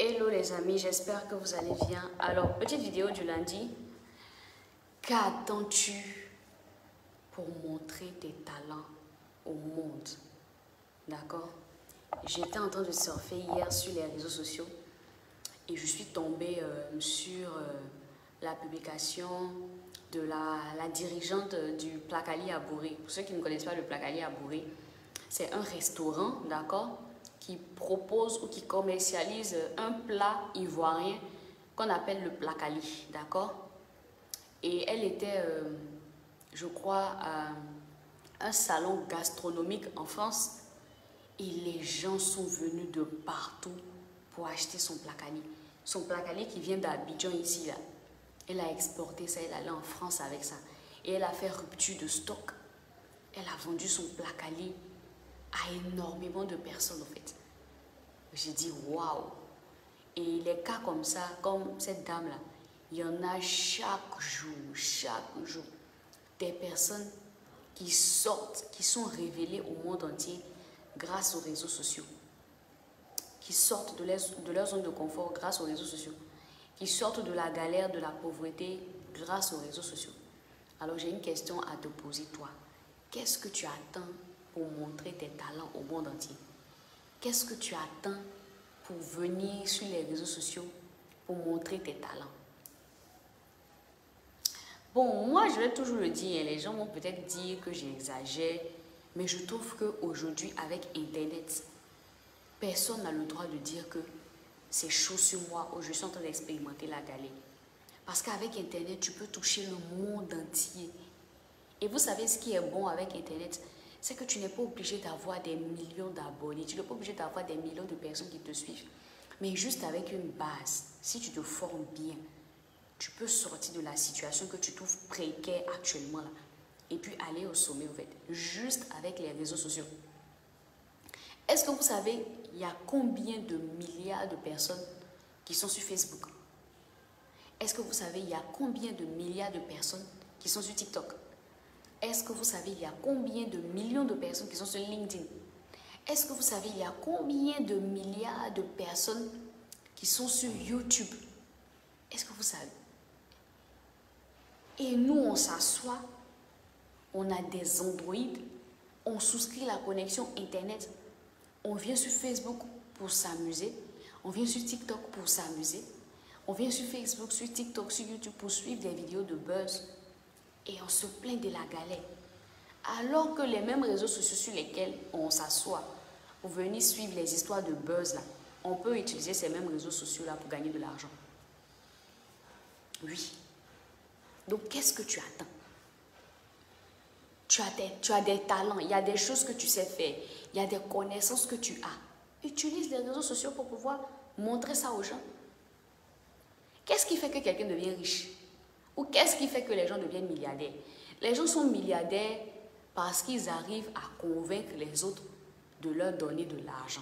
Hello les amis, j'espère que vous allez bien. Alors, petite vidéo du lundi. Qu'attends-tu pour montrer tes talents au monde? D'accord? J'étais en train de surfer hier sur les réseaux sociaux et je suis tombée sur la publication de la dirigeante du Placali à Bourré. Pour ceux qui ne connaissent pas le Placali à Bourré, c'est un restaurant, d'accord, qui propose ou qui commercialise un plat ivoirien qu'on appelle le placali, d'accord? Et elle était, je crois, à un salon gastronomique en France et les gens sont venus de partout pour acheter son placali. Son placali qui vient d'Abidjan ici, là. Elle a exporté ça, elle est allée en France avec ça. Et elle a fait rupture de stock. Elle a vendu son placali à énormément de personnes, en fait. J'ai dit, waouh! Et les cas comme ça, comme cette dame-là, il y en a chaque jour. Des personnes qui sortent, qui sont révélées au monde entier grâce aux réseaux sociaux. Qui sortent de leur zone de confort grâce aux réseaux sociaux. Qui sortent de la galère, de la pauvreté grâce aux réseaux sociaux. Alors j'ai une question à te poser, toi. Qu'est-ce que tu attends pour montrer tes talents au monde entier? Qu'est-ce que tu attends pour venir sur les réseaux sociaux pour montrer tes talents? Bon, moi, je vais toujours le dire, les gens vont peut-être dire que j'exagère, mais je trouve qu'aujourd'hui, avec Internet, personne n'a le droit de dire que c'est chaud sur moi ou je suis en train d'expérimenter la galère. Parce qu'avec Internet, tu peux toucher le monde entier. Et vous savez ce qui est bon avec Internet? C'est que tu n'es pas obligé d'avoir des millions d'abonnés. Tu n'es pas obligé d'avoir des millions de personnes qui te suivent. Mais juste avec une base, si tu te formes bien, tu peux sortir de la situation que tu trouves précaire actuellement là. Et puis aller au sommet, en fait. Juste avec les réseaux sociaux. Est-ce que vous savez, il y a combien de milliards de personnes qui sont sur Facebook? Est-ce que vous savez, il y a combien de milliards de personnes qui sont sur TikTok? Est-ce que vous savez, il y a combien de millions de personnes qui sont sur LinkedIn? Est-ce que vous savez, il y a combien de milliards de personnes qui sont sur YouTube? Est-ce que vous savez? Et nous, on s'assoit, on a des Android, on souscrit la connexion Internet, on vient sur Facebook pour s'amuser, on vient sur TikTok pour s'amuser, on vient sur Facebook, sur TikTok, sur YouTube pour suivre des vidéos de buzz. Et on se plaint de la galère. Alors que les mêmes réseaux sociaux sur lesquels on s'assoit pour venir suivre les histoires de buzz, là, on peut utiliser ces mêmes réseaux sociaux là pour gagner de l'argent. Oui. Donc, qu'est-ce que tu attends? Tu as des talents, il y a des choses que tu sais faire, il y a des connaissances que tu as. Utilise les réseaux sociaux pour pouvoir montrer ça aux gens. Qu'est-ce qui fait que quelqu'un devient riche? Ou qu'est-ce qui fait que les gens deviennent milliardaires? Les gens sont milliardaires parce qu'ils arrivent à convaincre les autres de leur donner de l'argent.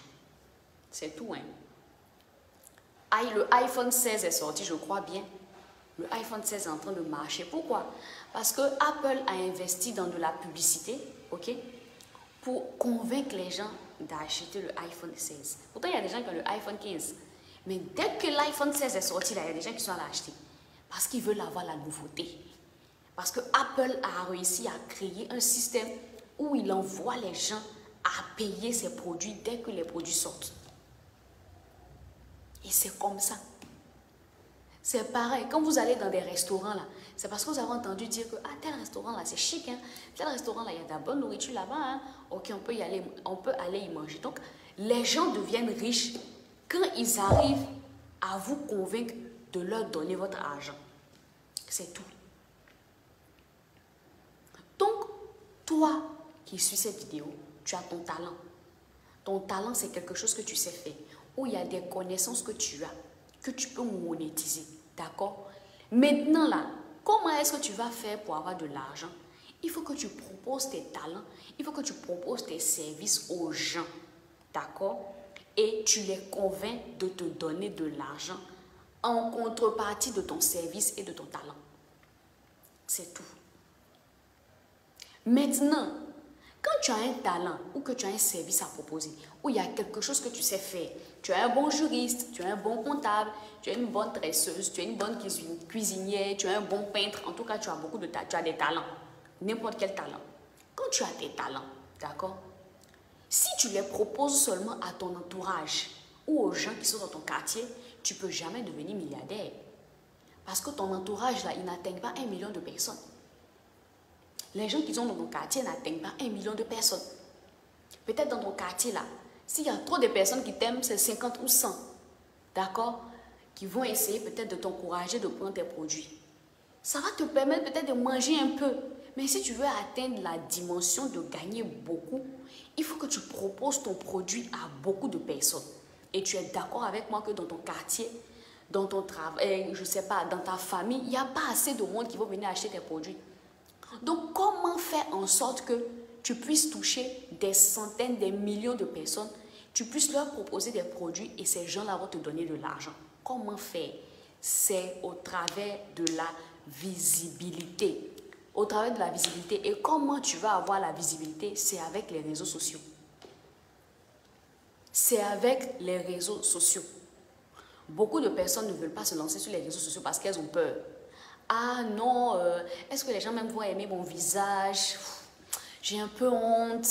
C'est tout, hein. Le iPhone 16 est sorti, je crois bien. Le iPhone 16 est en train de marcher. Pourquoi? Parce que Apple a investi dans de la publicité, ok, pour convaincre les gens d'acheter le iPhone 16. Pourtant, il y a des gens qui ont le iPhone 15. Mais dès que l'iPhone 16 est sorti, là, il y a des gens qui sont allés l'acheter. Parce qu'ils veulent avoir la nouveauté. Parce que Apple a réussi à créer un système où il envoie les gens à payer ses produits dès que les produits sortent. Et c'est comme ça. C'est pareil, quand vous allez dans des restaurants là, c'est parce que vous avez entendu dire que tel restaurant là c'est chic, hein? Tel restaurant là il y a de la bonne nourriture là-bas, hein? Ok, on peut aller y manger. Donc les gens deviennent riches quand ils arrivent à vous convaincre de leur donner votre argent. C'est tout. Donc, toi qui suis cette vidéo, tu as ton talent. Ton talent, c'est quelque chose que tu sais faire. Où il y a des connaissances que tu as, que tu peux monétiser. D'accord? Maintenant, là, comment est-ce que tu vas faire pour avoir de l'argent? Il faut que tu proposes tes talents. Il faut que tu proposes tes services aux gens. D'accord? Et tu les convaincs de te donner de l'argent en contrepartie de ton service et de ton talent. C'est tout. Maintenant, quand tu as un talent ou que tu as un service à proposer, ou il y a quelque chose que tu sais faire, tu es un bon juriste, tu es un bon comptable, tu es une bonne tresseuse, tu es une bonne cuisinière, tu es un bon peintre, en tout cas, tu as beaucoup de talents, tu as des talents, n'importe quel talent. Quand tu as tes talents, d'accord, si tu les proposes seulement à ton entourage ou aux gens qui sont dans ton quartier, tu ne peux jamais devenir milliardaire. Parce que ton entourage, là, il n'atteint pas 1 million de personnes. Les gens qui sont dans ton quartier n'atteignent pas 1 million de personnes. Peut-être dans ton quartier, là, s'il y a trop de personnes qui t'aiment, c'est 50 ou 100, d'accord, qui vont essayer peut-être de t'encourager de prendre tes produits. Ça va te permettre peut-être de manger un peu. Mais si tu veux atteindre la dimension de gagner beaucoup, il faut que tu proposes ton produit à beaucoup de personnes. Et tu es d'accord avec moi que dans ton quartier, dans ton travail, je ne sais pas, dans ta famille, il n'y a pas assez de monde qui va venir acheter tes produits. Donc, comment faire en sorte que tu puisses toucher des centaines, des millions de personnes, tu puisses leur proposer des produits et ces gens-là vont te donner de l'argent? Comment faire? C'est au travers de la visibilité. Au travers de la visibilité. Et comment tu vas avoir la visibilité? C'est avec les réseaux sociaux. C'est avec les réseaux sociaux. Beaucoup de personnes ne veulent pas se lancer sur les réseaux sociaux parce qu'elles ont peur. Ah non, est-ce que les gens même vont aimer mon visage? J'ai un peu honte.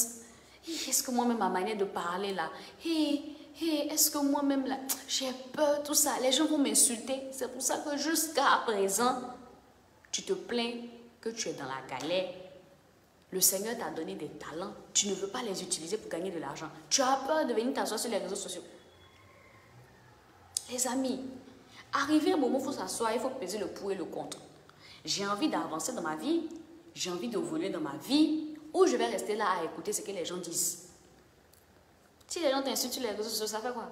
Est-ce que moi-même, ma manière de parler là, est-ce que moi-même là, j'ai peur, tout ça. Les gens vont m'insulter. C'est pour ça que jusqu'à présent, tu te plains que tu es dans la galère. Le Seigneur t'a donné des talents. Tu ne veux pas les utiliser pour gagner de l'argent. Tu as peur de venir t'asseoir sur les réseaux sociaux. Les amis, arrivé un moment, il faut s'asseoir, il faut peser le pour et le contre. J'ai envie d'avancer dans ma vie, j'ai envie d'évoluer dans ma vie, ou je vais rester là à écouter ce que les gens disent. Si les gens t'insultent sur les réseaux sociaux, ça fait quoi?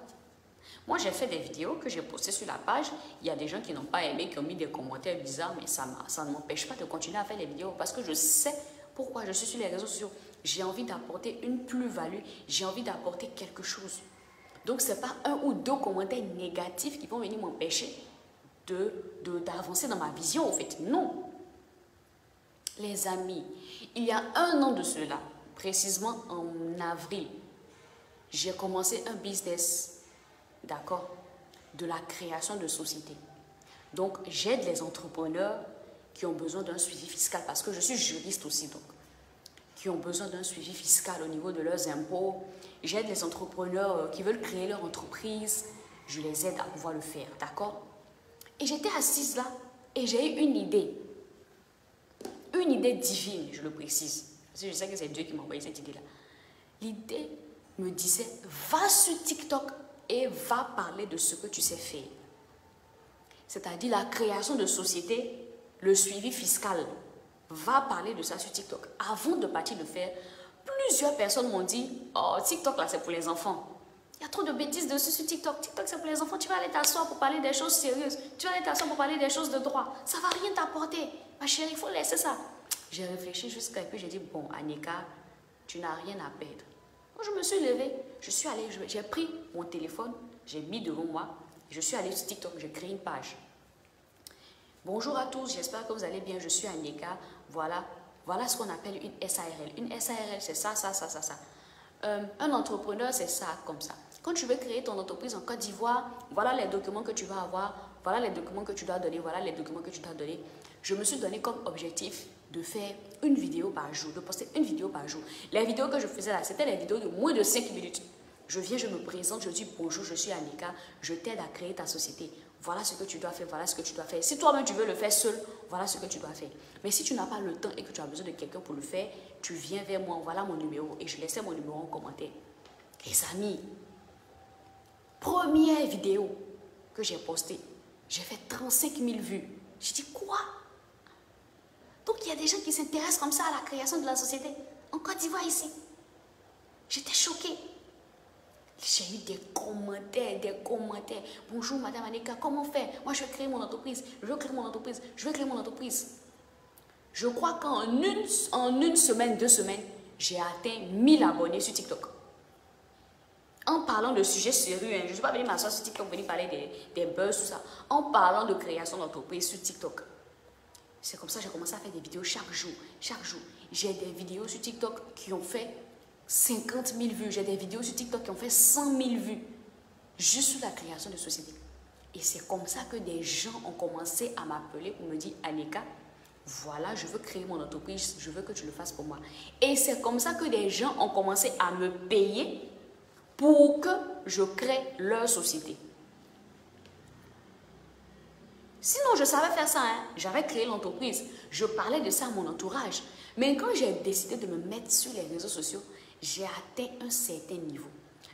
Moi, j'ai fait des vidéos que j'ai postées sur la page. Il y a des gens qui n'ont pas aimé, qui ont mis des commentaires bizarres, mais ça ne m'empêche pas de continuer à faire les vidéos parce que je sais pourquoi je suis sur les réseaux sociaux. J'ai envie d'apporter une plus-value, j'ai envie d'apporter quelque chose. Donc, ce n'est pas un ou deux commentaires négatifs qui vont venir m'empêcher d'avancer dans ma vision, au fait. Non. Les amis, il y a 1 an de cela, précisément en avril, j'ai commencé un business, d'accord, de la création de sociétés. Donc, j'aide les entrepreneurs qui ont besoin d'un suivi fiscal, parce que je suis juriste aussi, donc, qui ont besoin d'un suivi fiscal au niveau de leurs impôts. J'aide les entrepreneurs qui veulent créer leur entreprise. Je les aide à pouvoir le faire, d'accord? Et j'étais assise là et j'ai eu une idée. Une idée divine, je le précise. Parce que je sais que c'est Dieu qui m'a envoyé cette idée-là. L'idée me disait, va sur TikTok et va parler de ce que tu sais faire. C'est-à-dire la création de sociétés, le suivi fiscal. Va parler de ça sur TikTok. Avant de partir le faire, plusieurs personnes m'ont dit, oh, TikTok là c'est pour les enfants. Il y a trop de bêtises dessus sur TikTok. TikTok c'est pour les enfants. Tu vas aller t'asseoir pour parler des choses sérieuses. Tu vas aller t'asseoir pour parler des choses de droit. Ça ne va rien t'apporter. Ma chérie, il faut laisser ça. J'ai réfléchi jusqu'à et puis j'ai dit, bon, Anika, tu n'as rien à perdre. Quand je me suis levée, je suis allée, j'ai pris mon téléphone, j'ai mis devant moi, je suis allée sur TikTok, j'ai créé une page. Bonjour à tous, j'espère que vous allez bien. Je suis Anika. Voilà ce qu'on appelle une SARL. Une SARL, c'est ça. Un entrepreneur, c'est ça, comme ça. Quand tu veux créer ton entreprise en Côte d'Ivoire, voilà les documents que tu vas avoir, voilà les documents que tu dois donner, voilà les documents que tu dois donner. Je me suis donné comme objectif de faire une vidéo par jour, de poster une vidéo par jour. Les vidéos que je faisais là, c'était les vidéos de moins de 5 minutes. Je viens, je me présente, je dis bonjour, je suis Anika, je t'aide à créer ta société. Voilà ce que tu dois faire, voilà ce que tu dois faire. Si toi-même tu veux le faire seul, voilà ce que tu dois faire. Mais si tu n'as pas le temps et que tu as besoin de quelqu'un pour le faire, tu viens vers moi, voilà mon numéro et je laissais mon numéro en commentaire. Les amis, première vidéo que j'ai postée, j'ai fait 35 000 vues. J'ai dit quoi? Donc il y a des gens qui s'intéressent comme ça à la création de la société. En Côte d'Ivoire ici. J'étais choquée. J'ai eu des commentaires. Bonjour Madame Anika, comment faire? Moi je vais créer mon entreprise. Je crois qu'en une semaine, 2 semaines, j'ai atteint 1000 abonnés sur TikTok. En parlant de sujets sérieux, je ne suis pas venue m'asseoir sur TikTok, venir parler des buzz, tout ça. En parlant de création d'entreprise sur TikTok. C'est comme ça que j'ai commencé à faire des vidéos chaque jour. J'ai des vidéos sur TikTok qui ont fait 50 000 vues. J'ai des vidéos sur TikTok qui ont fait 100 000 vues. Juste sur la création de société. Et c'est comme ça que des gens ont commencé à m'appeler pour me dire, Aneka, voilà, je veux créer mon entreprise, je veux que tu le fasses pour moi. Et c'est comme ça que des gens ont commencé à me payer pour que je crée leur société. Sinon, je savais faire ça, hein. J'avais créé l'entreprise. Je parlais de ça à mon entourage. Mais quand j'ai décidé de me mettre sur les réseaux sociaux, j'ai atteint un certain niveau.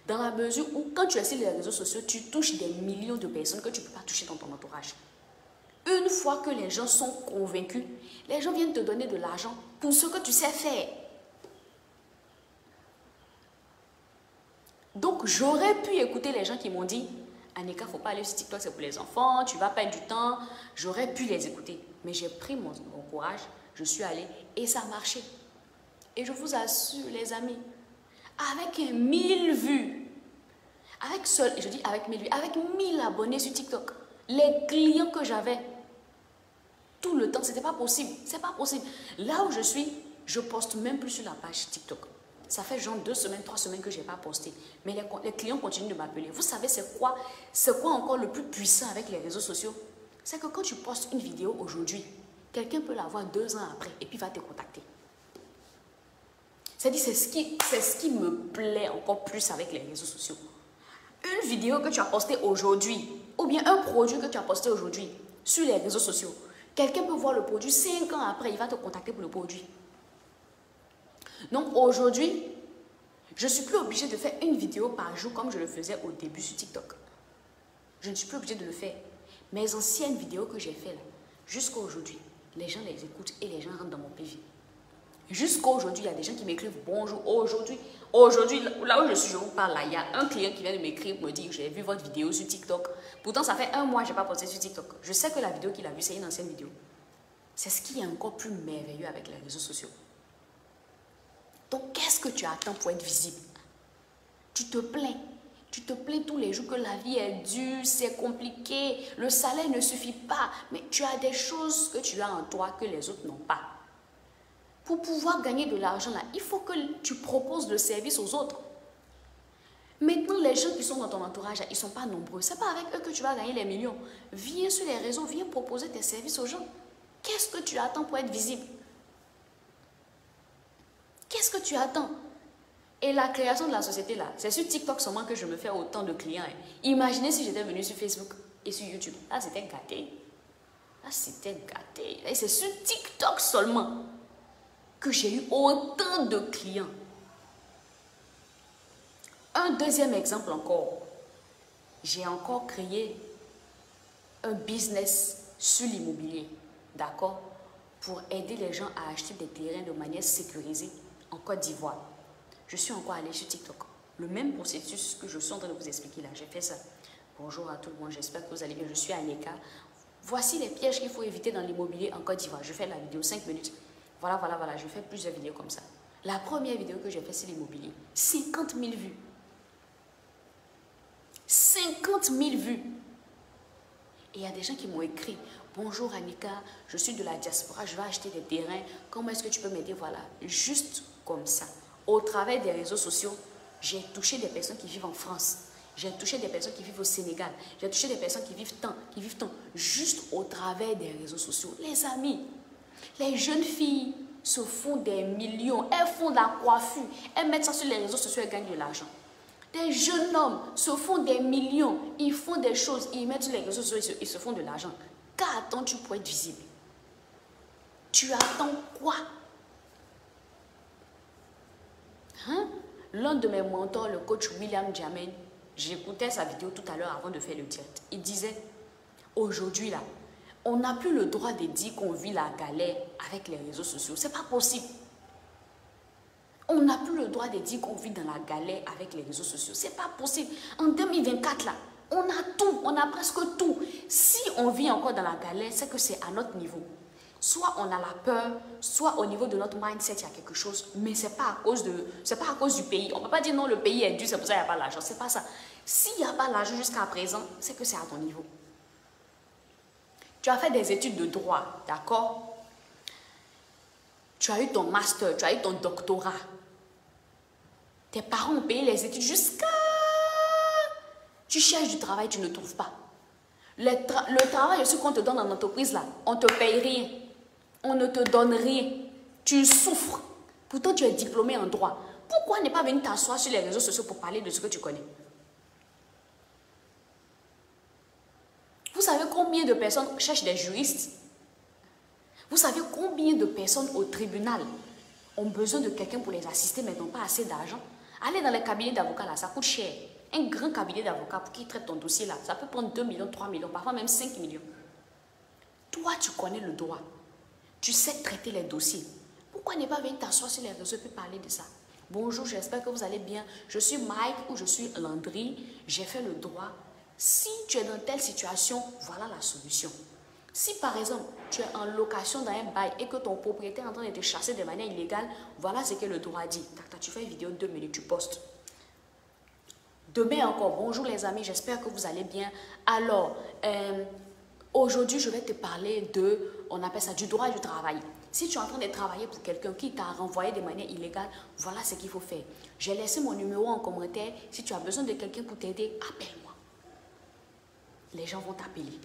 Dans la mesure où, quand tu es sur les réseaux sociaux, tu touches des millions de personnes que tu ne peux pas toucher dans ton entourage. Une fois que les gens sont convaincus, les gens viennent te donner de l'argent pour ce que tu sais faire. Donc, j'aurais pu écouter les gens qui m'ont dit, Aneka, il ne faut pas aller sur TikTok, c'est pour les enfants, tu vas perdre du temps. J'aurais pu les écouter. Mais j'ai pris mon courage, je suis allée et ça a marché. Et je vous assure, les amis, avec 1000 vues, avec 1000 abonnés sur TikTok, les clients que j'avais, tout le temps, c'était pas possible. C'est pas possible. Là où je suis, je poste même plus sur la page TikTok. Ça fait genre 2 semaines, 3 semaines que je n'ai pas posté. Mais les clients continuent de m'appeler. Vous savez c'est quoi encore le plus puissant avec les réseaux sociaux? C'est que quand tu postes une vidéo aujourd'hui, quelqu'un peut la voir 2 ans après et puis va te contacter. C'est ce qui me plaît encore plus avec les réseaux sociaux. Une vidéo que tu as postée aujourd'hui, ou bien un produit que tu as posté aujourd'hui sur les réseaux sociaux, quelqu'un peut voir le produit 5 ans après, il va te contacter pour le produit. Donc aujourd'hui, je ne suis plus obligée de faire une vidéo par jour comme je le faisais au début sur TikTok. Je ne suis plus obligée de le faire. Mes anciennes vidéos que j'ai faites, jusqu'à aujourd'hui, les gens les écoutent et les gens rentrent dans mon PV. Jusqu'à aujourd'hui, il y a des gens qui m'écrivent bonjour. Aujourd'hui, là où je suis, je vous parle là, il y a un client qui vient de m'écrire pour me dire j'ai vu votre vidéo sur TikTok. Pourtant, ça fait 1 mois que je n'ai pas posté sur TikTok. Je sais que la vidéo qu'il a vue, c'est une ancienne vidéo. C'est ce qui est encore plus merveilleux avec les réseaux sociaux. Donc, qu'est-ce que tu attends pour être visible? Tu te plains. Tu te plains tous les jours que la vie est dure, c'est compliqué, le salaire ne suffit pas. Mais tu as des choses que tu as en toi que les autres n'ont pas. Pour pouvoir gagner de l'argent là, il faut que tu proposes le service aux autres. Maintenant, les gens qui sont dans ton entourage, ils ne sont pas nombreux. Ce n'est pas avec eux que tu vas gagner les millions. Viens sur les réseaux, viens proposer tes services aux gens. Qu'est-ce que tu attends pour être visible? Qu'est-ce que tu attends? Et la création de la société là, c'est sur TikTok seulement que je me fais autant de clients. Imaginez si j'étais venue sur Facebook et sur YouTube. Là, c'était gâté. Là, c'était gâté. Et c'est sur TikTok seulement que j'ai eu autant de clients. Un deuxième exemple encore. J'ai encore créé un business sur l'immobilier. D'accord? Pour aider les gens à acheter des terrains de manière sécurisée en Côte d'Ivoire. Je suis encore allée sur TikTok. Le même processus que je suis en train de vous expliquer là. J'ai fait ça. Bonjour à tout le monde. J'espère que vous allez bien. Je suis Aneka. Voici les pièges qu'il faut éviter dans l'immobilier en Côte d'Ivoire. Je fais la vidéo 5 minutes. Voilà. Je fais plusieurs vidéos comme ça. La première vidéo que j'ai faite, c'est l'immobilier. 50 000 vues. 50 000 vues. Et il y a des gens qui m'ont écrit. Bonjour Aneka, je suis de la diaspora, je vais acheter des terrains. Comment est-ce que tu peux m'aider? Voilà, juste comme ça. Au travers des réseaux sociaux, j'ai touché des personnes qui vivent en France. J'ai touché des personnes qui vivent au Sénégal. J'ai touché des personnes qui vivent tant. Juste au travers des réseaux sociaux. Les amis, les jeunes filles se font des millions. Elles font de la coiffure. Elles mettent ça sur les réseaux sociaux et gagnent de l'argent. Des jeunes hommes se font des millions. Ils font des choses. Ils mettent sur les réseaux sociaux et ils se font de l'argent. Qu'attends-tu pour être visible? Tu attends quoi? Hein? L'un de mes mentors, le coach William Jamen, j'écoutais sa vidéo tout à l'heure avant de faire le direct. Il disait, aujourd'hui là, on n'a plus le droit de dire qu'on vit la galère avec les réseaux sociaux. C'est pas possible. On n'a plus le droit de dire qu'on vit dans la galère avec les réseaux sociaux. C'est pas possible. En 2024 là, on a tout, on a presque tout. Si on vit encore dans la galère, c'est que c'est à notre niveau. Soit on a la peur, soit au niveau de notre mindset, il y a quelque chose, mais ce n'est pas à cause du pays. On ne peut pas dire non, le pays est dur, c'est pour ça qu'il n'y a pas l'argent. Ce n'est pas ça. S'il n'y a pas l'argent jusqu'à présent, c'est que c'est à ton niveau. Tu as fait des études de droit, d'accord? Tu as eu ton master, tu as eu ton doctorat. Tes parents ont payé les études jusqu'à... Tu cherches du travail, tu ne trouves pas. Le travail aussi qu'on te donne en entreprise, là, on ne te paye rien. On ne te donne rien. Tu souffres. Pourtant, tu es diplômé en droit. Pourquoi ne pas venir t'asseoir sur les réseaux sociaux pour parler de ce que tu connais? Vous savez combien de personnes cherchent des juristes? Vous savez combien de personnes au tribunal ont besoin de quelqu'un pour les assister mais n'ont pas assez d'argent? Allez dans les cabinets d'avocats, là, ça coûte cher. Un grand cabinet d'avocats pour qui traite ton dossier, là, ça peut prendre 2 millions, 3 millions, parfois même 5 millions. Toi, tu connais le droit. Tu sais traiter les dossiers. Pourquoi ne pas venir t'asseoir sur les réseaux et parler de ça? Bonjour, j'espère que vous allez bien. Je suis Mike ou je suis Landry. J'ai fait le droit. Si tu es dans telle situation, voilà la solution. Si par exemple, tu es en location dans un bail et que ton propriétaire est en train de te chasser de manière illégale, voilà ce que le droit dit. Tu fais une vidéo de 2 minutes, tu postes. Demain encore, bonjour les amis, j'espère que vous allez bien. Alors, aujourd'hui, je vais te parler de, on appelle ça du droit du travail. Si tu es en train de travailler pour quelqu'un qui t'a renvoyé de manière illégale, voilà ce qu'il faut faire. J'ai laissé mon numéro en commentaire. Si tu as besoin de quelqu'un pour t'aider, appelle-moi. Les gens vont t'appeler.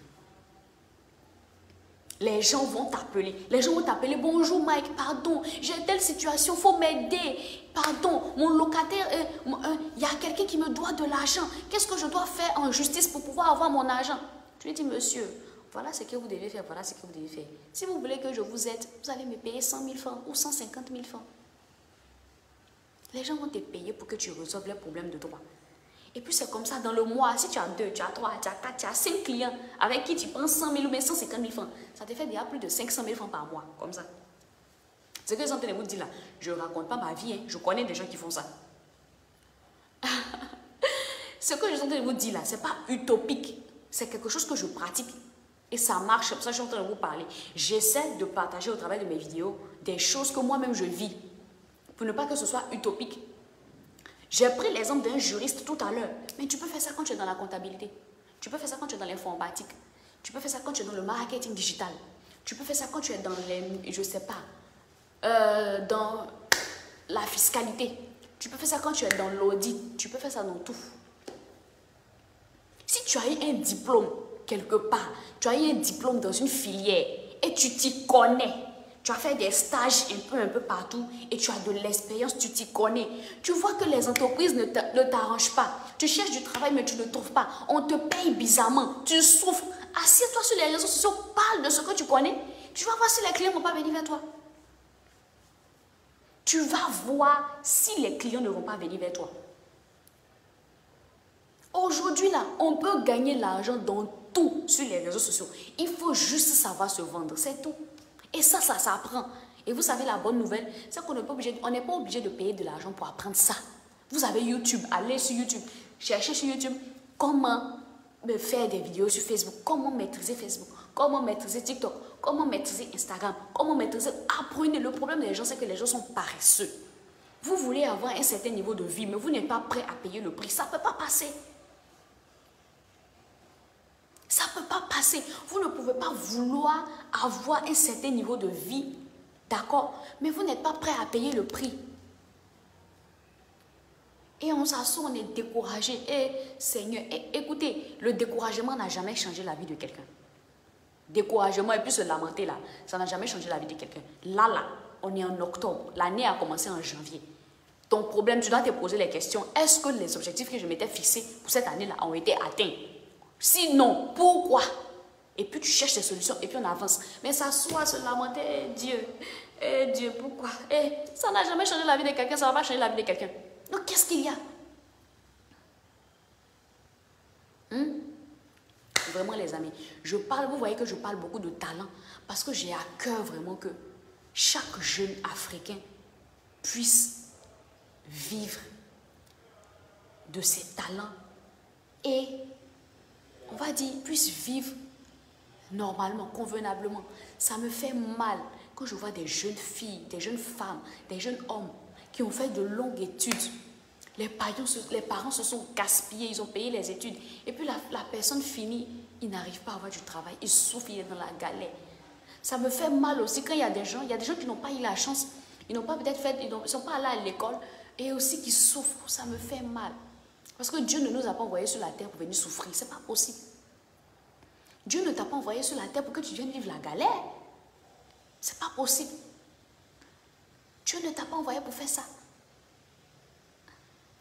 Les gens vont t'appeler. Les gens vont t'appeler. Bonjour Mike, pardon, j'ai telle situation, il faut m'aider. Pardon, mon locataire, il y a quelqu'un qui me doit de l'argent. Qu'est-ce que je dois faire en justice pour pouvoir avoir mon argent? Tu lui dis, monsieur, voilà ce que vous devez faire, voilà ce que vous devez faire. Si vous voulez que je vous aide, vous allez me payer 100 000 francs ou 150 000 francs. Les gens vont te payer pour que tu résolves les problèmes de droit. Et puis c'est comme ça, dans le mois, si tu as 2, tu as 3, tu as 4, tu as 5 clients avec qui tu prends 100 000 ou bien 150 000 francs, ça te fait déjà plus de 500 000 francs par mois, comme ça. Ce que les gens te vous dire là, je ne raconte pas ma vie, hein, je connais des gens qui font ça. Ce que je suis en train de vous dire là, ce n'est pas utopique, c'est quelque chose que je pratique. Et ça marche, c'est pour ça que je suis en train de vous parler. J'essaie de partager au travers de mes vidéos des choses que moi-même je vis, pour ne pas que ce soit utopique. J'ai pris l'exemple d'un juriste tout à l'heure, mais tu peux faire ça quand tu es dans la comptabilité. Tu peux faire ça quand tu es dans l'informatique. Tu peux faire ça quand tu es dans le marketing digital. Tu peux faire ça quand tu es dans les, je sais pas, dans la fiscalité. Tu peux faire ça quand tu es dans l'audit. Tu peux faire ça dans tout. Si tu as eu un diplôme quelque part, tu as eu un diplôme dans une filière et tu t'y connais, tu as fait des stages un peu partout et tu as de l'expérience, tu t'y connais. Tu vois que les entreprises ne t'arrangent pas. Tu cherches du travail mais tu ne trouves pas. On te paye bizarrement. Tu souffres. Assieds-toi sur les réseaux sociaux, parle de ce que tu connais. Tu vas voir si les clients ne vont pas venir vers toi. Tu vas voir si les clients ne vont pas venir vers toi. Aujourd'hui, là, on peut gagner l'argent dans tout sur les réseaux sociaux. Il faut juste savoir se vendre, c'est tout. Et ça s'apprend. Et vous savez, la bonne nouvelle, c'est qu'on n'est pas obligé de payer de l'argent pour apprendre ça. Vous avez YouTube, allez sur YouTube, cherchez sur YouTube comment faire des vidéos sur Facebook, comment maîtriser Facebook, comment maîtriser TikTok, comment maîtriser Instagram, comment maîtriser... Apprenez. Le problème des gens, c'est que les gens sont paresseux. Vous voulez avoir un certain niveau de vie, mais vous n'êtes pas prêt à payer le prix. Ça ne peut pas passer. Ça ne peut pas passer. Vous ne pouvez pas vouloir avoir un certain niveau de vie, d'accord? Mais vous n'êtes pas prêt à payer le prix. Et on s'assoit, on est découragé. Et Seigneur, écoutez, le découragement n'a jamais changé la vie de quelqu'un. Découragement et puis se lamenter là, ça n'a jamais changé la vie de quelqu'un. Là, on est en octobre. L'année a commencé en janvier. Ton problème, tu dois te poser les questions. Est-ce que les objectifs que je m'étais fixés pour cette année-là ont été atteints? Sinon, pourquoi? Et puis tu cherches des solutions et puis on avance. Mais s'asseoir, se lamenter, Dieu, pourquoi? Ça n'a jamais changé la vie de quelqu'un, ça ne va pas changer la vie de quelqu'un. Donc qu'est-ce qu'il y a? Vraiment les amis, vous voyez que je parle beaucoup de talent parce que j'ai à cœur vraiment que chaque jeune Africain puisse vivre de ses talents et on va dire, puisse vivre normalement, convenablement. Ça me fait mal quand je vois des jeunes filles, des jeunes femmes, des jeunes hommes qui ont fait de longues études. Les parents se sont gaspillés, ils ont payé les études. Et puis la personne finit, il n'arrive pas à avoir du travail, il souffre, il est dans la galère. Ça me fait mal aussi quand il y a des gens qui n'ont pas eu la chance, ils n'ont pas peut-être fait, ils ne sont pas allés à l'école, et aussi qui souffrent, ça me fait mal. Parce que Dieu ne nous a pas envoyés sur la terre pour venir souffrir. Ce n'est pas possible. Dieu ne t'a pas envoyé sur la terre pour que tu viennes vivre la galère. Ce n'est pas possible. Dieu ne t'a pas envoyé pour faire ça.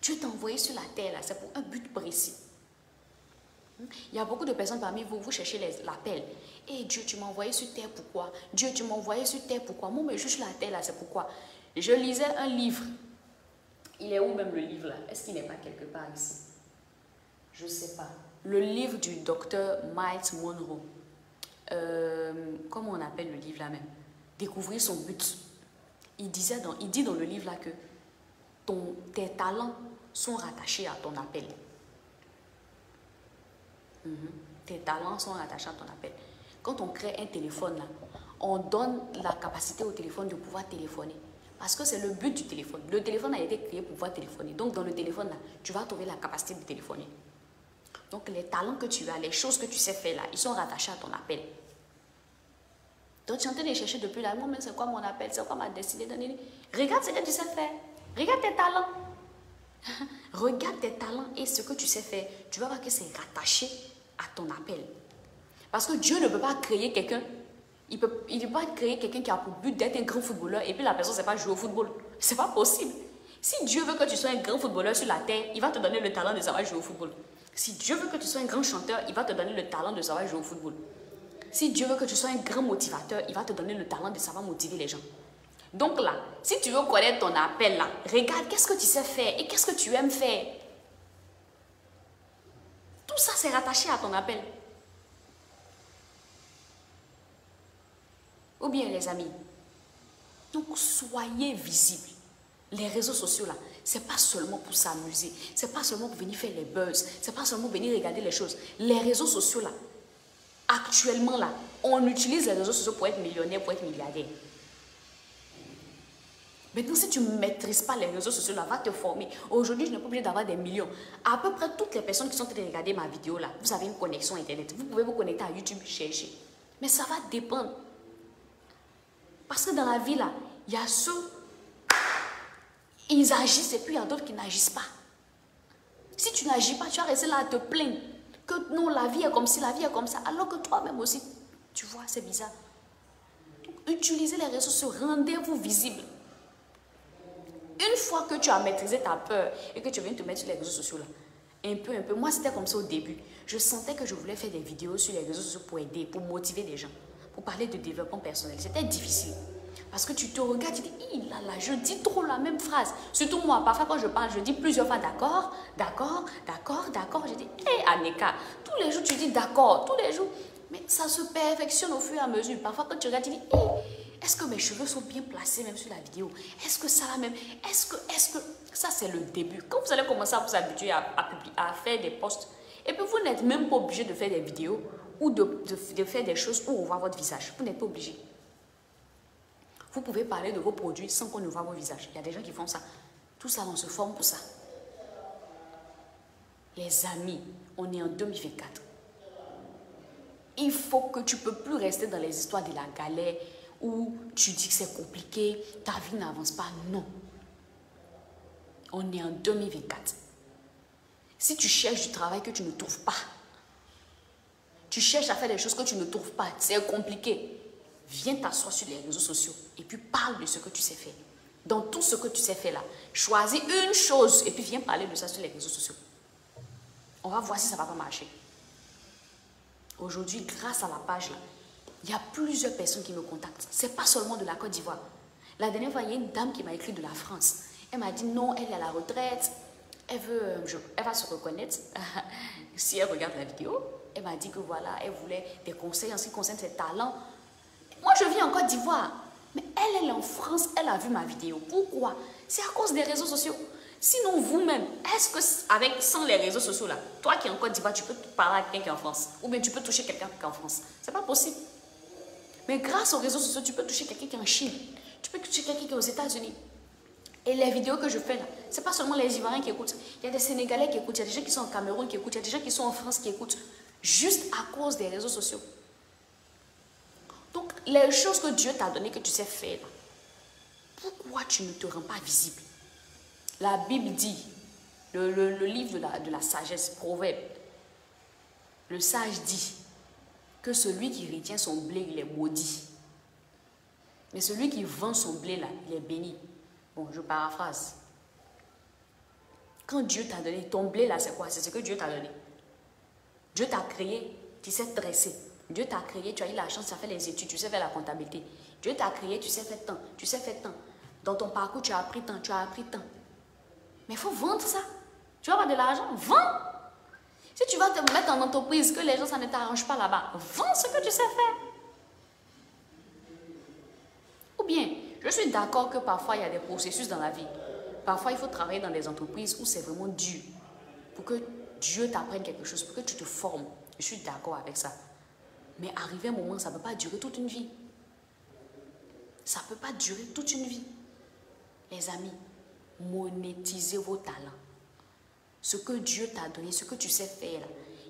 Dieu t'a envoyé sur la terre, là, c'est pour un but précis. Il y a beaucoup de personnes parmi vous, vous cherchez l'appel. Et Dieu, tu m'as envoyé sur terre, pourquoi? Dieu, tu m'as envoyé sur terre, pourquoi? Moi, mais je suis sur la terre, là, c'est pourquoi? Je lisais un livre. Il est où même le livre, là? Est-ce qu'il n'est pas quelque part ici? Je ne sais pas. Le livre du docteur Miles Monroe. Comment on appelle le livre, là même? Découvrir son but. Il dit dans le livre, là, que tes talents sont rattachés à ton appel. Tes talents sont rattachés à ton appel. Quand on crée un téléphone, là, on donne la capacité au téléphone de pouvoir téléphoner. Parce que c'est le but du téléphone. Le téléphone a été créé pour pouvoir téléphoner. Donc, dans le téléphone, là, tu vas trouver la capacité de téléphoner. Donc, les talents que tu as, les choses que tu sais faire, là, ils sont rattachés à ton appel. Donc, tu es en train de chercher depuis là. Moi-même, c'est quoi mon appel? C'est quoi ma destinée? Regarde ce que tu sais faire. Regarde tes talents. Regarde tes talents et ce que tu sais faire. Tu vas voir que c'est rattaché à ton appel. Parce que Dieu ne peut pas créer quelqu'un. Il ne peut pas créer quelqu'un qui a pour but d'être un grand footballeur et puis la personne ne sait pas jouer au football. Ce n'est pas possible. Si Dieu veut que tu sois un grand footballeur sur la terre, il va te donner le talent de savoir jouer au football. Si Dieu veut que tu sois un grand chanteur, il va te donner le talent de savoir jouer au football. Si Dieu veut que tu sois un grand motivateur, il va te donner le talent de savoir motiver les gens. Donc là, si tu veux connaître ton appel là, regarde qu'est-ce que tu sais faire et qu'est-ce que tu aimes faire. Tout ça, c'est rattaché à ton appel. Ou bien les amis, donc soyez visibles. Les réseaux sociaux là, c'est pas seulement pour s'amuser, c'est pas seulement pour venir faire les buzz, c'est pas seulement pour venir regarder les choses. Les réseaux sociaux là, actuellement là, on utilise les réseaux sociaux pour être millionnaire, pour être milliardaire. Maintenant, si tu ne maîtrises pas les réseaux sociaux là, va te former. Aujourd'hui, je n'ai pas obligé d'avoir des millions. À peu près toutes les personnes qui sont en train de regarder ma vidéo là, vous avez une connexion internet. Vous pouvez vous connecter à YouTube, chercher. Mais ça va dépendre. Parce que dans la vie, là, il y a ceux, ils agissent et puis il y a d'autres qui n'agissent pas. Si tu n'agis pas, tu vas rester là à te plaindre que non, la vie est comme ci, la vie est comme ça, alors que toi-même aussi, tu vois, c'est bizarre. Donc, utilisez les réseaux sociaux, rendez-vous visible. Une fois que tu as maîtrisé ta peur et que tu viens te mettre sur les réseaux sociaux, là, un peu, moi c'était comme ça au début. Je sentais que je voulais faire des vidéos sur les réseaux sociaux pour aider, pour motiver les gens. Pour parler de développement personnel. C'était difficile. Parce que tu te regardes, tu dis, là, je dis trop la même phrase. Surtout moi, parfois quand je parle, je dis plusieurs fois d'accord, d'accord, d'accord, d'accord. Je dis, hé Aneka, tous les jours tu dis d'accord, tous les jours. Mais ça se perfectionne au fur et à mesure. Parfois quand tu regardes, tu dis, est-ce que mes cheveux sont bien placés même sur la vidéo? Est-ce que ça là même? Est-ce que... Ça c'est le début. Quand vous allez commencer à vous habituer à faire des posts, et puis vous n'êtes même pas obligé de faire des vidéos ou de faire des choses où on voit votre visage. Vous n'êtes pas obligé. Vous pouvez parler de vos produits sans qu'on ne voit vos visages. Il y a des gens qui font ça. Tout ça, on se forme pour ça. Les amis, on est en 2024. Il faut que tu ne peux plus rester dans les histoires de la galère où tu dis que c'est compliqué, ta vie n'avance pas. Non. On est en 2024. Si tu cherches du travail que tu ne trouves pas, tu cherches à faire des choses que tu ne trouves pas, c'est compliqué. Viens t'asseoir sur les réseaux sociaux et puis parle de ce que tu sais faire. Dans tout ce que tu sais faire là, choisis une chose et puis viens parler de ça sur les réseaux sociaux. On va voir si ça va pas marcher. Aujourd'hui, grâce à la page là, il y a plusieurs personnes qui me contactent. Ce n'est pas seulement de la Côte d'Ivoire. La dernière fois, il y a une dame qui m'a écrit de la France. Elle m'a dit non, elle est à la retraite. Elle va se reconnaître si elle regarde la vidéo. Elle m'a dit que voilà, elle voulait des conseils en ce qui concerne ses talents. Moi, je vis en Côte d'Ivoire. Mais elle est en France, elle a vu ma vidéo. Pourquoi? C'est à cause des réseaux sociaux. Sinon, vous-même, est-ce que sans les réseaux sociaux, là, toi qui es en Côte d'Ivoire, tu peux parler à quelqu'un qui est en France? Ou bien tu peux toucher quelqu'un qui est en France? C'est pas possible. Mais grâce aux réseaux sociaux, tu peux toucher quelqu'un qui est en Chine. Tu peux toucher quelqu'un qui est aux États-Unis. Et les vidéos que je fais là, ce n'est pas seulement les Ivoiriens qui écoutent. Il y a des Sénégalais qui écoutent, il y a des gens qui sont au Cameroun qui écoutent, il y a des gens qui sont en France qui écoutent. Juste à cause des réseaux sociaux. Donc, les choses que Dieu t'a données, que tu sais faire, pourquoi tu ne te rends pas visible? La Bible dit, le livre de la sagesse, Proverbe, le sage dit que celui qui retient son blé, il est maudit. Mais celui qui vend son blé, là, il est béni. Bon, je paraphrase. Quand Dieu t'a donné, ton blé, là, c'est quoi? C'est ce que Dieu t'a donné. Dieu t'a créé, tu sais dresser. Dieu t'a créé, tu as eu la chance, tu as fait les études, tu sais faire la comptabilité. Dieu t'a créé, tu sais faire tant, tu sais faire tant. Dans ton parcours, tu as appris tant, tu as appris tant. Mais il faut vendre ça. Tu vas avoir de l'argent, vends. Si tu vas te mettre en entreprise, que les gens, ça ne t'arrange pas là-bas, vends ce que tu sais faire. Ou bien, je suis d'accord que parfois, il y a des processus dans la vie. Parfois, il faut travailler dans des entreprises où c'est vraiment dur. Pour que Dieu t'apprenne quelque chose, pour que tu te formes. Je suis d'accord avec ça. Mais arriver un moment, ça ne peut pas durer toute une vie. Ça ne peut pas durer toute une vie. Les amis, monétisez vos talents. Ce que Dieu t'a donné, ce que tu sais faire,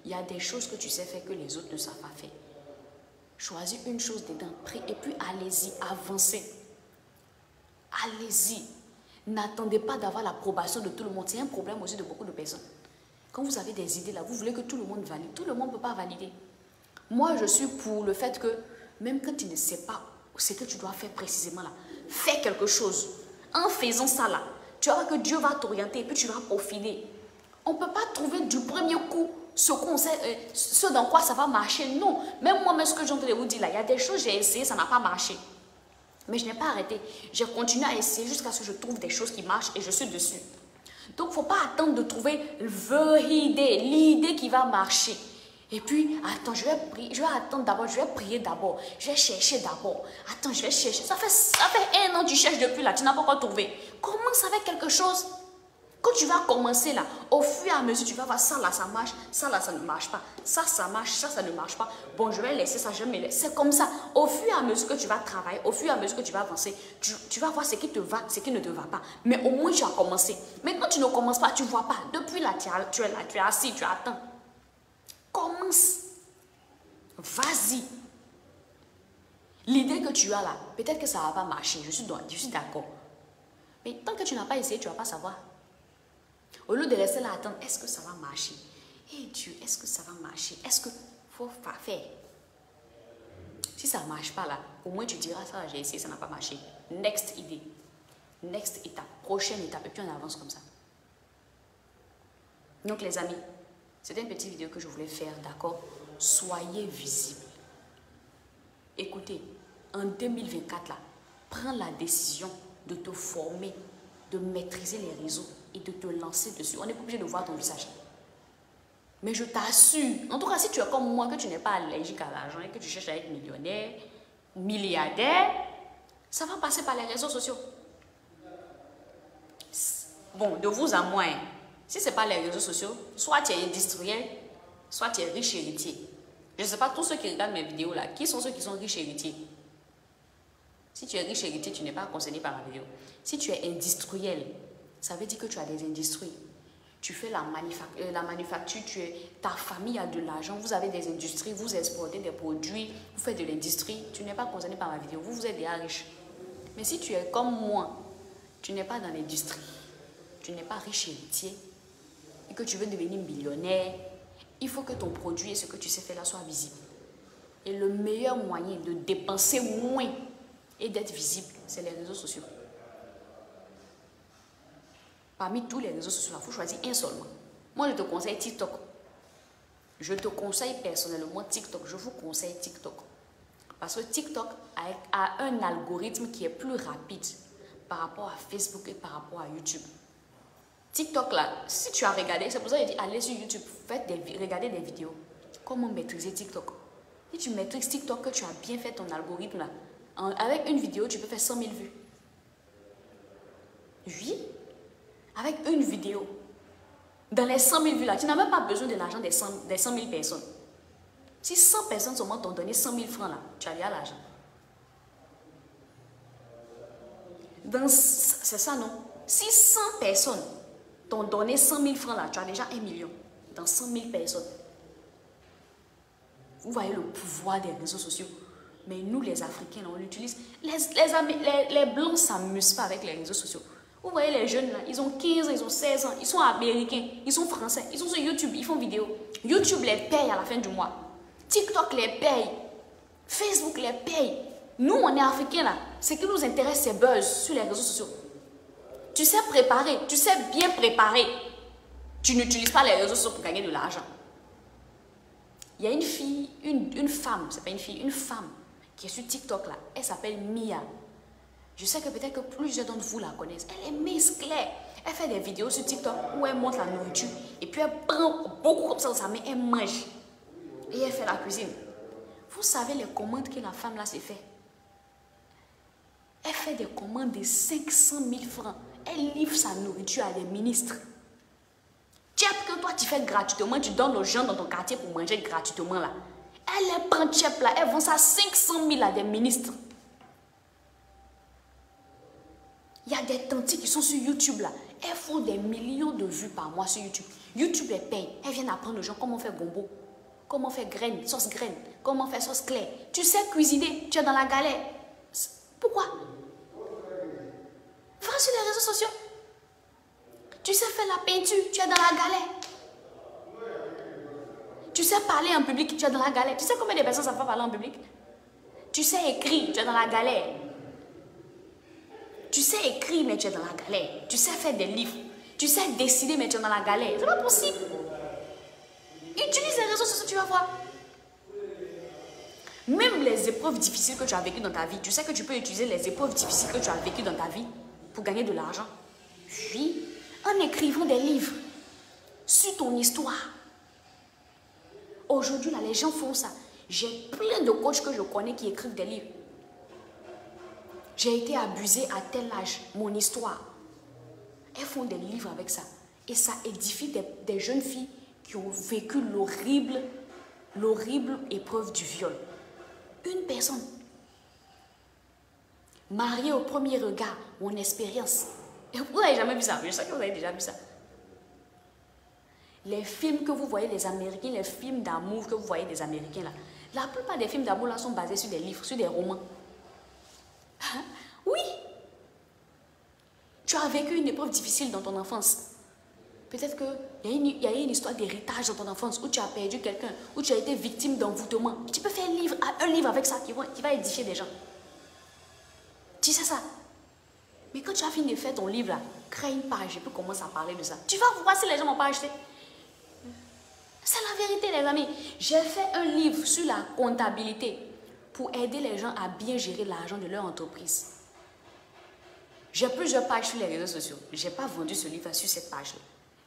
il y a des choses que tu sais faire que les autres ne savent pas faire. Choisis une chose dedans, prie et puis allez-y, avancez. Allez-y. N'attendez pas d'avoir l'approbation de tout le monde. C'est un problème aussi de beaucoup de personnes. Quand vous avez des idées là, vous voulez que tout le monde valide. Tout le monde ne peut pas valider. Moi, je suis pour le fait que même quand tu ne sais pas ce que tu dois faire précisément là, fais quelque chose. En faisant ça là, tu vas voir que Dieu va t'orienter et puis tu vas peaufiner. On ne peut pas trouver du premier coup ce dans quoi ça va marcher. Non, même moi, ce que j'ai envie de vous dire là, il y a des choses que j'ai essayé, ça n'a pas marché. Mais je n'ai pas arrêté. J'ai continué à essayer jusqu'à ce que je trouve des choses qui marchent et je suis dessus. Donc, il ne faut pas attendre de trouver l'idée qui va marcher. Et puis, attends, je vais attendre d'abord, je vais prier d'abord, je vais chercher d'abord. Attends, je vais chercher. Ça fait 1 an que tu cherches depuis là, tu n'as pas encore trouvé. Commence avec quelque chose. Quand tu vas commencer là, au fur et à mesure, tu vas voir ça là, ça marche, ça là, ça ne marche pas. Ça marche, ça ne marche pas. Bon, je vais laisser ça, je vais me laisser. C'est comme ça. Au fur et à mesure que tu vas travailler, au fur et à mesure que tu vas avancer, tu vas voir ce qui te va, ce qui ne te va pas. Mais au moins, tu as commencé. Mais quand tu ne commences pas, tu ne vois pas. Depuis là, tu es là, tu es assis, tu attends. Commence. Vas-y. L'idée que tu as là, peut-être que ça ne va pas marcher. Je suis d'accord. Mais tant que tu n'as pas essayé, tu ne vas pas savoir. Au lieu de rester là attendre, est-ce que ça va marcher? Eh Dieu, est-ce que ça va marcher? Est-ce qu'il faut faire? Si ça ne marche pas là, au moins tu diras ça, j'ai essayé, ça n'a pas marché. Next idée. Next étape. Prochaine étape. Et puis on avance comme ça. Donc les amis, c'était une petite vidéo que je voulais faire, d'accord? Soyez visibles. Écoutez, en 2024 là, prends la décision de te former, de maîtriser les réseaux et de te lancer dessus. On n'est pas obligé de voir ton visage. Mais je t'assure, en tout cas, si tu es comme moi, que tu n'es pas allergique à l'argent et que tu cherches à être millionnaire, milliardaire, ça va passer par les réseaux sociaux. Bon, de vous à moi, si ce n'est pas les réseaux sociaux, soit tu es industriel, soit tu es riche héritier. Je ne sais pas, tous ceux qui regardent mes vidéos là, qui sont ceux qui sont riches héritiers? Si tu es riche héritier, tu n'es pas concerné par la vidéo. Si tu es industriel, ça veut dire que tu as des industries. Tu fais la manufacture, ta famille a de l'argent, vous avez des industries, vous exportez des produits, vous faites de l'industrie, tu n'es pas concerné par la vidéo, vous êtes déjà riche. Mais si tu es comme moi, tu n'es pas dans l'industrie, tu n'es pas riche héritier, et que tu veux devenir millionnaire, il faut que ton produit et ce que tu sais faire là soit visible. Et le meilleur moyen de dépenser moins et d'être visible, c'est les réseaux sociaux. Parmi tous les réseaux sociaux, il faut choisir un seulement. Moi, je te conseille TikTok. Je te conseille personnellement TikTok. Je vous conseille TikTok. Parce que TikTok a un algorithme qui est plus rapide par rapport à Facebook et par rapport à YouTube. TikTok, là, si tu as regardé, c'est pour ça que je dis, allez sur YouTube, regardez des vidéos. Comment maîtriser TikTok? Si tu maîtrises TikTok, que tu as bien fait ton algorithme, là, avec une vidéo, tu peux faire 100 000 vues. Oui. Avec une vidéo, dans les 100 000 vues là, tu n'as même pas besoin de l'argent des 100 000 personnes. Si 100 personnes seulement t'ont donné 100 000 francs là, tu as déjà l'argent. C'est ça non? Si 100 personnes t'ont donné 100 000 francs là, tu as déjà 1 million. Dans 100 000 personnes. Vous voyez le pouvoir des réseaux sociaux. Mais nous les Africains, on l'utilise. Les Blancs ne s'amusent pas avec les réseaux sociaux. Vous voyez les jeunes là, ils ont 15 ans, ils ont 16 ans, ils sont américains, ils sont français, ils sont sur YouTube, ils font vidéo. YouTube les paye à la fin du mois. TikTok les paye. Facebook les paye. Nous, on est africains là. Ce qui nous intéresse, c'est buzz sur les réseaux sociaux. Tu sais préparer, tu sais bien préparer. Tu n'utilises pas les réseaux sociaux pour gagner de l'argent. Il y a une fille, une femme, c'est pas une fille, une femme qui est sur TikTok là. Elle s'appelle Mia. Je sais que peut-être que plusieurs d'entre vous la connaissent. Elle est musclée. Elle fait des vidéos sur TikTok où elle montre la nourriture. Et puis elle prend beaucoup comme ça dans sa main, elle mange. Et elle fait la cuisine. Vous savez les commandes que la femme là s'est fait? Elle fait des commandes de 500 000 francs. Elle livre sa nourriture à des ministres. Tchèp que toi tu fais gratuitement, tu donnes aux gens dans ton quartier pour manger gratuitement là. Elle prend tchèp là, elle vend ça 500 000 à des ministres. Il y a des tantis qui sont sur YouTube là. Elles font des millions de vues par mois sur YouTube. YouTube les paye. Elles viennent apprendre aux gens comment faire gombo, comment faire sauce graine, comment faire sauce claire. Tu sais cuisiner, tu es dans la galère. Pourquoi? Va sur les réseaux sociaux. Tu sais faire la peinture, tu es dans la galère. Tu sais parler en public, tu es dans la galère. Tu sais combien de personnes savent parler en public? Tu sais écrire, tu es dans la galère. Tu sais écrire, mais tu es dans la galère. Tu sais faire des livres. Tu sais dessiner, mais tu es dans la galère. C'est pas possible. Utilise les réseaux sociaux, tu vas voir. Même les épreuves difficiles que tu as vécues dans ta vie, tu sais que tu peux utiliser les épreuves difficiles que tu as vécues dans ta vie pour gagner de l'argent. Oui, en écrivant des livres sur ton histoire. Aujourd'hui, là, les gens font ça. J'ai plein de coachs que je connais qui écrivent des livres. J'ai été abusée à tel âge, mon histoire. Elles font des livres avec ça. Et ça édifie des jeunes filles qui ont vécu l'horrible épreuve du viol. Une personne mariée au premier regard, mon expérience. Et vous n'avez jamais vu ça, je sais que vous avez déjà vu ça. Les films que vous voyez des Américains, les films d'amour que vous voyez des Américains là, la plupart des films d'amour là sont basés sur des livres, sur des romans. Oui. Tu as vécu une épreuve difficile dans ton enfance. Peut-être qu'il y a une histoire d'héritage dans ton enfance où tu as perdu quelqu'un, où tu as été victime d'envoûtement. Tu peux faire un livre avec ça qui va édifier des gens. Tu sais ça. Mais quand tu as fini de faire ton livre là, crée une page et puis commence à parler de ça. Tu vas voir si les gens vont pas acheter. C'est la vérité les amis. J'ai fait un livre sur la comptabilité pour aider les gens à bien gérer l'argent de leur entreprise. J'ai plusieurs pages sur les réseaux sociaux. Je n'ai pas vendu ce livre sur cette page-là.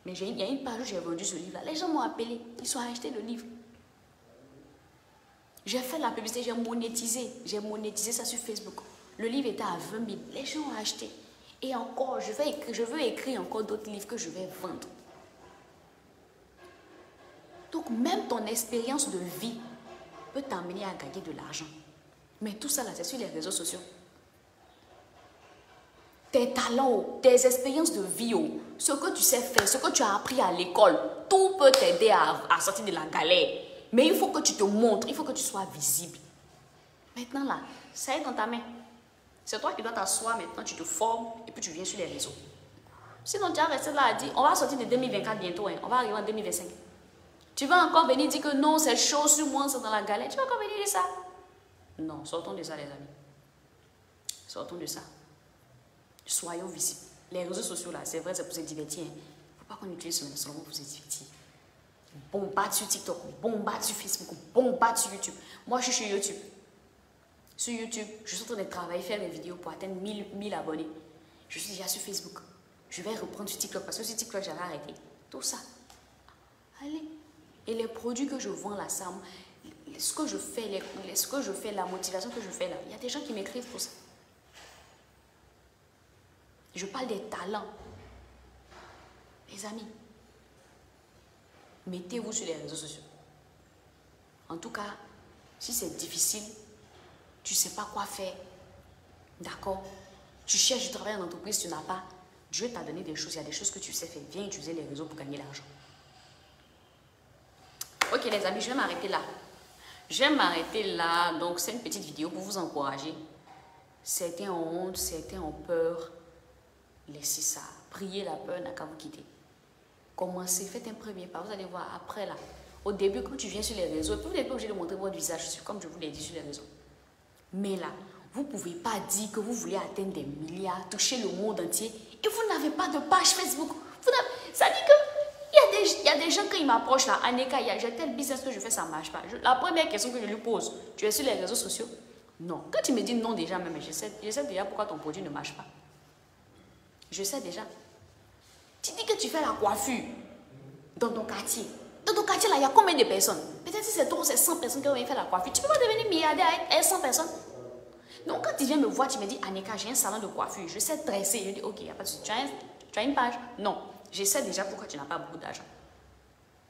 Mais il y a une page où j'ai vendu ce livre-là. Les gens m'ont appelé. Ils ont acheté le livre. J'ai fait la publicité, j'ai monétisé. J'ai monétisé ça sur Facebook. Le livre était à 20 000. Les gens ont acheté. Et encore, je veux écrire encore d'autres livres que je vais vendre. Donc, même ton expérience de vie peut t'amener à gagner de l'argent. Mais tout ça, là, c'est sur les réseaux sociaux. Tes talents, tes expériences de vie, ce que tu sais faire, ce que tu as appris à l'école, tout peut t'aider à sortir de la galère. Mais il faut que tu te montres, il faut que tu sois visible. Maintenant, là, ça est dans ta main. C'est toi qui dois t'asseoir maintenant, tu te formes et puis tu viens sur les réseaux. Sinon, tu as resté là à dire, on va sortir de 2024 bientôt, hein, on va arriver en 2025. Tu vas encore venir dire que non, c'est chaud sur moi, c'est dans la galère. Tu vas encore venir dire ça? Non, sortons de ça, les amis. Sortons de ça. Soyons visibles. Les réseaux sociaux, là, c'est vrai, c'est pour se divertir. Il ne faut pas qu'on utilise ce seulement pour se divertir. Bombarde sur TikTok, bombarde sur Facebook, bombarde sur YouTube. Moi, je suis sur YouTube. Sur YouTube, je suis en train de travailler, faire des vidéos pour atteindre 1000 abonnés. Je suis déjà sur Facebook. Je vais reprendre sur TikTok parce que sur TikTok, j'avais arrêté. Tout ça. Allez. Et les produits que je vends là, ça, ce que je fais, la motivation que je fais là, il y a des gens qui m'écrivent pour ça. Je parle des talents. Les amis, mettez-vous sur les réseaux sociaux. En tout cas, si c'est difficile, tu ne sais pas quoi faire, d'accord? Tu cherches du travail en entreprise, tu n'as pas. Dieu t'a donné des choses, il y a des choses que tu sais faire. Viens utiliser les réseaux pour gagner l'argent. Ok les amis, je vais m'arrêter là. Je vais m'arrêter là. Donc c'est une petite vidéo pour vous encourager. Certains ont honte, certains ont peur. laissez ça. Priez, la peur n'a qu'à vous quitter. Commencez, faites un premier pas. Vous allez voir après là. Au début, quand tu viens sur les réseaux, vous n'êtes pas obligé de montrer votre visage, comme je vous l'ai dit sur les réseaux. Mais là, vous ne pouvez pas dire que vous voulez atteindre des milliards, toucher le monde entier et vous n'avez pas de page Facebook. Ça dit que il y a des gens qui m'approchent là, Aneka, j'ai tel business que je fais, ça ne marche pas. La première question que je lui pose, tu es sur les réseaux sociaux? Non. Quand tu me dis non déjà, même, je sais déjà pourquoi ton produit ne marche pas. Je sais déjà. Tu dis que tu fais la coiffure dans ton quartier. Dans ton quartier là, il y a combien de personnes? Peut-être si c'est toi, c'est 100 personnes qui vont faire la coiffure. Tu ne peux pas devenir milliardaire avec 100 personnes. Donc quand tu viens me voir, tu me dis, Aneka, j'ai un salon de coiffure, je sais dresser. Je dis, ok, il n'y a pas de souci. Tu as une page? Non. Je sais déjà pourquoi tu n'as pas beaucoup d'argent.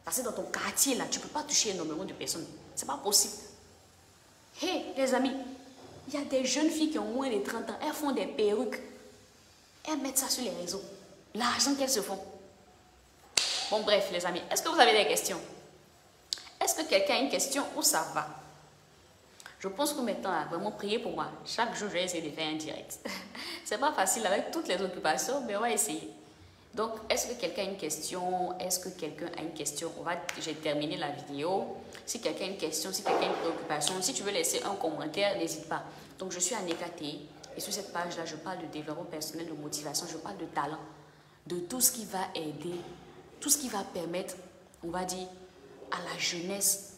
Parce que dans ton quartier là, tu ne peux pas toucher énormément de personnes. Ce n'est pas possible. Hé, les amis, il y a des jeunes filles qui ont moins de 30 ans, elles font des perruques. Elles mettent ça sur les réseaux. L'argent qu'elles se font. Bon, bref, les amis, est-ce que vous avez des questions? Est-ce que quelqu'un a une question ou ça va? Je pense que maintenant, vraiment prier pour moi. Chaque jour, je vais essayer de faire un direct. C'est pas facile avec toutes les occupations, mais on va essayer. Donc, est-ce que quelqu'un a une question? Est-ce que quelqu'un a une question? J'ai terminé la vidéo. Si quelqu'un a une question, si quelqu'un a une préoccupation, si tu veux laisser un commentaire, n'hésite pas. Donc, je suis Aneka Teye. Et sur cette page-là, je parle de développement personnel, de motivation, je parle de talent, de tout ce qui va aider, tout ce qui va permettre, on va dire, à la jeunesse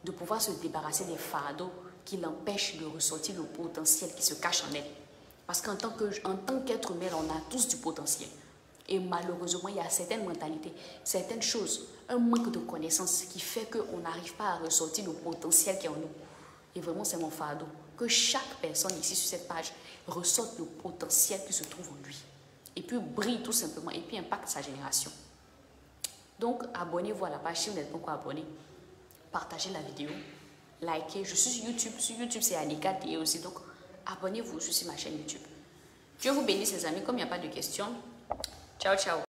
de pouvoir se débarrasser des fardeaux qui l'empêchent de ressortir le potentiel qui se cache en elle. Parce qu'en tant qu'être humain, on a tous du potentiel. Et malheureusement, il y a certaines mentalités, certaines choses, un manque de connaissances qui fait qu'on n'arrive pas à ressortir le potentiel qui est en nous. Et vraiment, c'est mon fardeau. Que chaque personne ici sur cette page ressorte le potentiel qui se trouve en lui. Et puis brille tout simplement et puis impacte sa génération. Donc, abonnez-vous à la page si vous n'êtes pas encore abonné. Partagez la vidéo. Likez. Je suis sur YouTube. Sur YouTube, c'est Aneka Teye aussi. Donc, abonnez-vous sur ma chaîne YouTube. Dieu vous bénisse, les amis. Comme il n'y a pas de questions, ciao, ciao.